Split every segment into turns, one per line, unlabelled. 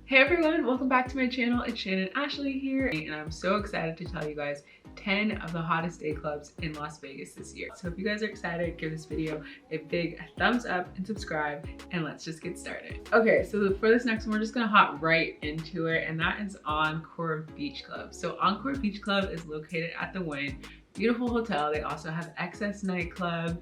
Hey everyone, welcome back to my channel. It's Shannon Ashley here, and I'm so excited to tell you guys 10 of the hottest day clubs in Las Vegas this year. So if you guys are excited, give this video a big thumbs up and subscribe, and let's just get started. Okay, so for this next one, we're just gonna hop right into it, and that is Encore Beachclub. So Encore Beachclub is located at the Wynn. Beautiful hotel. They also have Excess nightclub,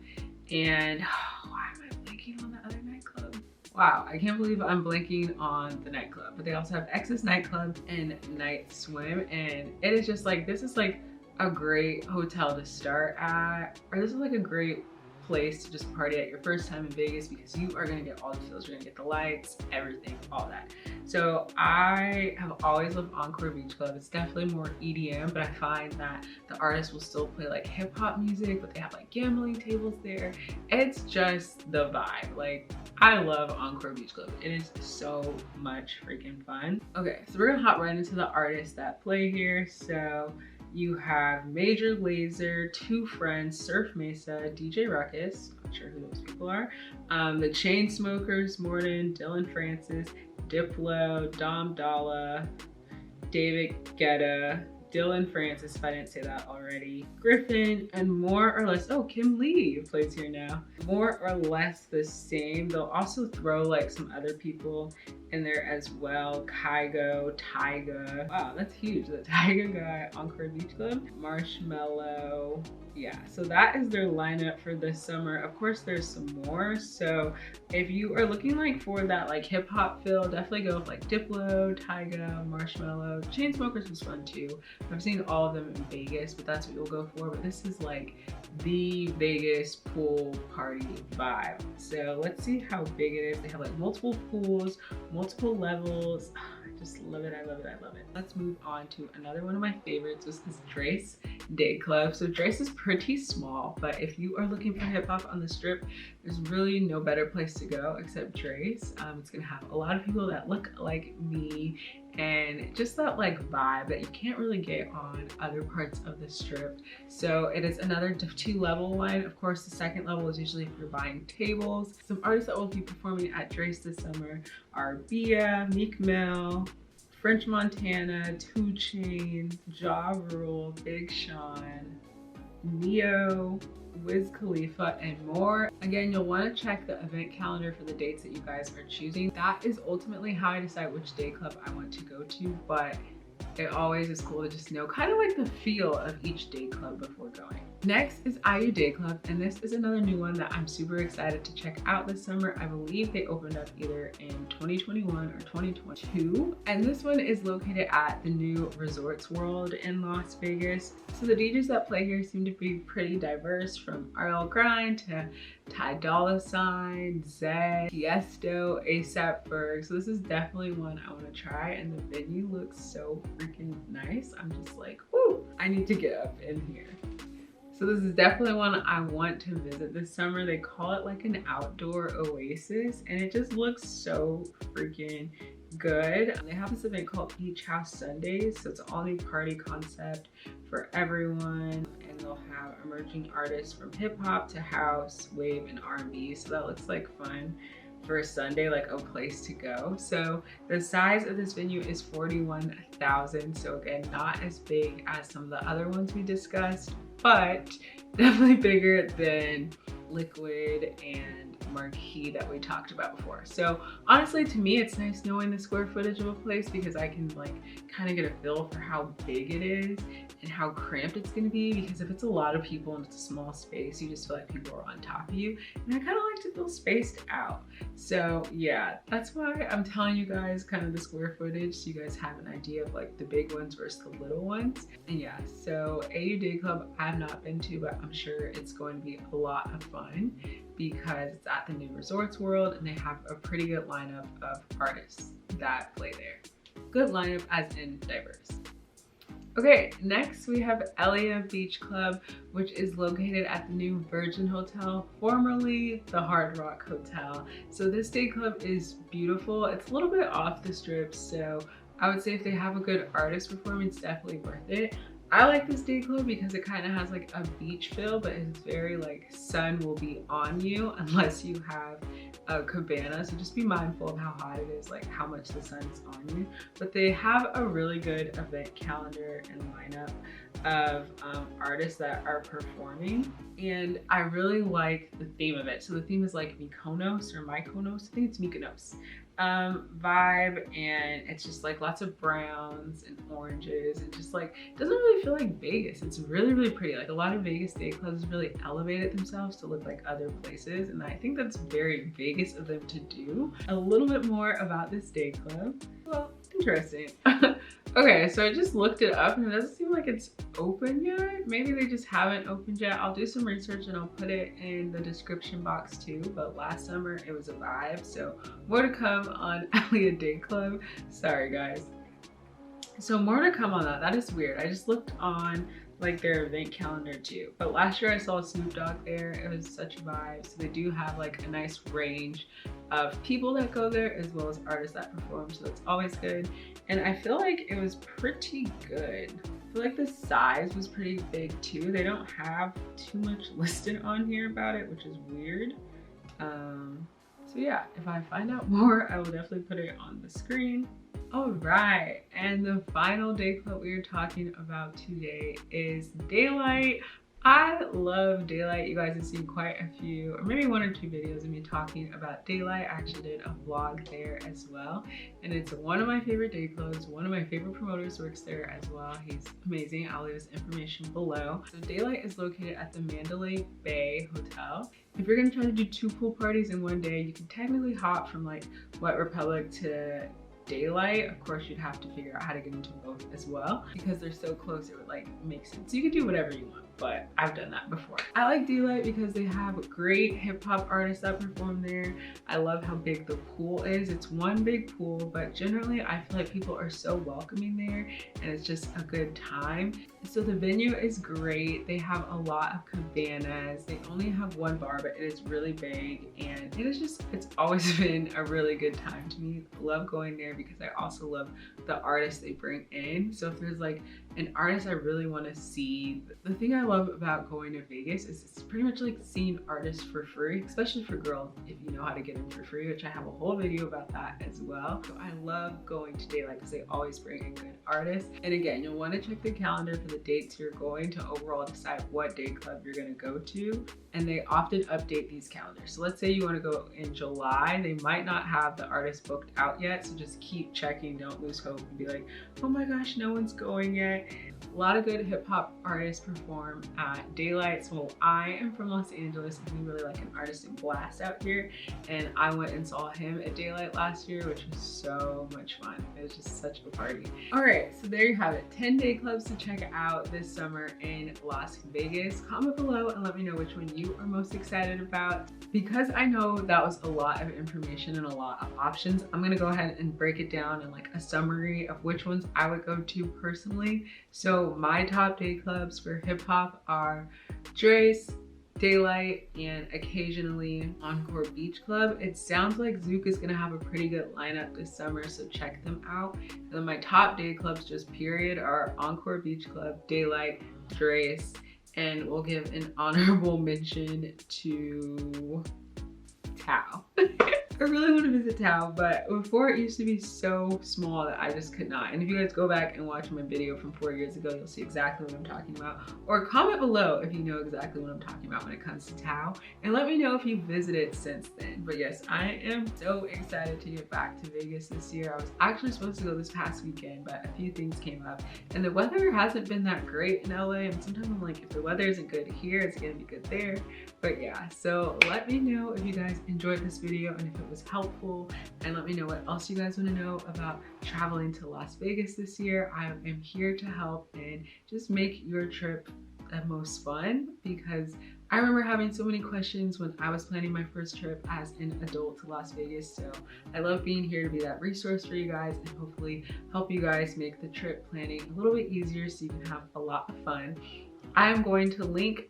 and why am I blanking on the other nightclub? Wow, I can't believe I'm blanking on the nightclub, but they also have Excess nightclub and night swim, and it is just like, this is like a great hotel to start at, or this is like a great place to just party at your first time in Vegas, because you are gonna get all the feels. You're gonna get the lights, everything, all that. So I have always loved Encore Beachclub. It's definitely more EDM, but I find that the artists will still play like hip hop music, but they have like gambling tables there. It's just the vibe. Like, I love Encore Beachclub. It is so much freaking fun. Okay, so we're gonna hop right into the artists that play here. So you have Major Lazer, Two Friends, Surf Mesa, DJ Ruckus, not sure who those people are, the Chainsmokers, Morden, Dylan Francis, Diplo, Dom Dalla, David Guetta, Dylan Francis, if I didn't say that already, Griffin, and more or less, oh, Kim Lee plays here now. More or less the same. They'll also throw like some other people in there as well. Kygo, Tyga. Wow, that's huge. The Tyga guy, Encore Beachclub. Marshmello. Yeah, so that is their lineup for this summer. Of course, there's some more. So if you are looking like for that like hip hop feel, definitely go with like Diplo, Tyga, Marshmello. Chainsmokers was fun too. I've seen all of them in Vegas, but that's what you'll go for. But this is like the Vegas pool party vibe. So let's see how big it is. They have like multiple pools, multiple levels. I just love it, I love it, I love it. Let's move on to another one of my favorites, which is Drais Dayclub. So Drais is pretty small, but if you are looking for hip hop on the strip, there's really no better place to go except Drais. It's gonna have a lot of people that look like me, and just that like vibe that you can't really get on other parts of the strip. So it is another 2-level one. Of course, the second level is usually if you're buying tables. Some artists that will be performing at Drais this summer are Bia, Meek Mill, French Montana, 2 Chainz, Ja Rule, Big Sean, Neo, Wiz Khalifa, and more. Again, you'll want to check the event calendar for the dates that you guys are choosing. That is ultimately how I decide which day club I want to go to, but it always is cool to just know kind of like the feel of each day club before going. Next is Ayu Dayclub, and this is another new one that I'm super excited to check out this summer. I believe they opened up either in 2021 or 2022, and this one is located at the new Resorts World in Las Vegas. So the DJs that play here seem to be pretty diverse, from RL Grind to Ty Dolla $ign, Zed, Tiesto, ASAP Ferg. So this is definitely one I want to try, and the venue looks so freaking nice. I'm just like, whoo, I need to get up in here. So this is definitely one I want to visit this summer. They call it like an outdoor oasis, and it just looks so freaking good. They have this event called Beach House Sundays, so it's an all new party concept for everyone, and they'll have emerging artists from hip hop to house, wave, and R&B. So that looks like fun for a Sunday, like a place to go. So the size of this venue is 41,000. So again, not as big as some of the other ones we discussed, but definitely bigger than Liquid and Marquee that we talked about before. So honestly, to me, it's nice knowing the square footage of a place, because I can like kind of get a feel for how big it is and how cramped it's going to be, because if it's a lot of people and it's a small space, you just feel like people are on top of you, and I kind of like to feel spaced out. So yeah, that's why I'm telling you guys kind of the square footage, so you guys have an idea of like the big ones versus the little ones. And yeah, so Ayu Dayclub I've not been to, but I'm sure it's going to be a lot of fun, because it's at the new Resorts World, and they have a pretty good lineup of artists that play there. Good lineup as in diverse. Okay, next we have Elia Beachclub, which is located at the new Virgin Hotel, formerly the Hard Rock Hotel. So this day club is beautiful. It's a little bit off the strip, so I would say if they have a good artist performing, it's definitely worth it. I like this day club because it kind of has like a beach feel, but it's very like sun will be on you unless you have a cabana. So just be mindful of how hot it is, like how much the sun is on you. But they have a really good event calendar and lineup of artists that are performing, and I really like the theme of it. So the theme is like Mykonos or Mykonos, I think it's Mykonos vibe, and it's just like lots of browns and oranges, and just like doesn't really feel like Vegas. It's really pretty. Like a lot of Vegas day clubs really elevated themselves to look like other places, and I think that's very Vegas of them to do. A little bit more about this day club. Well, interesting. Okay, so I just looked it up and it doesn't seem like it's open yet. Maybe they just haven't opened yet. I'll do some research and I'll put it in the description box too. But last summer it was a vibe, so more to come on Elia Dayclub. Sorry guys. So more to come on that. That is weird. I just looked on like their event calendar too. But last year I saw Snoop Dogg there. It was such a vibe. So they do have like a nice range of people that go there as well as artists that perform. So that's always good. And I feel like it was pretty good. I feel like the size was pretty big too. They don't have too much listed on here about it, which is weird. So yeah, if I find out more, I will definitely put it on the screen. All right, and the final day club we are talking about today is Daylight. I love Daylight. You guys have seen quite a few, or maybe 1 or 2 videos of me talking about Daylight. I actually did a vlog there as well, and it's one of my favorite day clubs. One of my favorite promoters works there as well. He's amazing. I'll leave his information below. So Daylight is located at the Mandalay Bay Hotel. If you're gonna try to do 2 pool parties in one day, you can technically hop from like Wet Republic to Daylight. Of course, you'd have to figure out how to get into both as well. Because they're so close, it would like make sense. So you can do whatever you want, but I've done that before. I like Daylight because they have great hip hop artists that perform there. I love how big the pool is. It's one big pool, but generally I feel like people are so welcoming there and it's just a good time. So the venue is great. They have a lot of cabanas. They only have 1 bar, but it is really big, and it is just, it's always been a really good time to me. I love going there because I also love the artists they bring in. So if there's like an artist I really want to see, the thing I love about going to Vegas is it's pretty much like seeing artists for free, especially for girls if you know how to get in for free, which I have a whole video about that as well. So I love going to Daylight because they always bring in good artists. And again, you'll want to check the calendar for the dates you're going to overall decide what day club you're going to go to, and they often update these calendars. So let's say you want to go in July, they might not have the artist booked out yet, so just keep checking, don't lose hope and be like, oh my gosh, no one's going yet. A lot of good hip hop artists perform at Daylight. So I am from Los Angeles and we really like an artist in Blast out here, and I went and saw him at Daylight last year, which was so much fun. It was just such a party. All right, so there you have it, 10 day clubs to check out this summer in Las Vegas. Comment below and let me know which one you are most excited about. Because I know that was a lot of information and a lot of options, I'm gonna go ahead and break it down in like a summary of which ones I would go to personally. So my top day clubs for hip hop are Drai, Daylight, and occasionally Encore Beachclub. It sounds like Zouk is gonna have a pretty good lineup this summer, so check them out. And then my top day clubs just period are Encore Beachclub, Daylight, Drai, and we'll give an honorable mention to Tao. I really want to visit Tao, but before it used to be so small that I just could not. And if you guys go back and watch my video from 4 years ago, you'll see exactly what I'm talking about. Or comment below if you know exactly what I'm talking about when it comes to Tao. And let me know if you visited since then. But yes, I am so excited to get back to Vegas this year. I was actually supposed to go this past weekend, but a few things came up. And the weather hasn't been that great in LA. And sometimes I'm like, if the weather isn't good here, it's gonna be good there. But yeah, so let me know if you guys enjoyed this video and if it was helpful, and let me know what else you guys want to know about traveling to Las Vegas this year. I am here to help and just make your trip the most fun, because I remember having so many questions when I was planning my first trip as an adult to Las Vegas. So I love being here to be that resource for you guys and hopefully help you guys make the trip planning a little bit easier so you can have a lot of fun. I'm going to link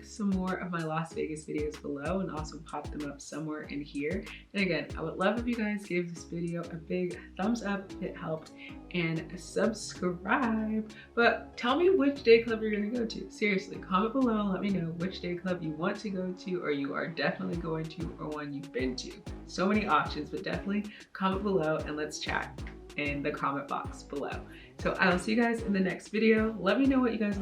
some more of my Las Vegas videos below and also pop them up somewhere in here. And again, I would love if you guys gave this video a big thumbs up if it helped, and subscribe. But tell me which day club you're gonna go to. Seriously, comment below and let me know which day club you want to go to, or you are definitely going to, or one you've been to. So many options, but definitely comment below and let's chat in the comment box below. So I will see you guys in the next video. Let me know what you guys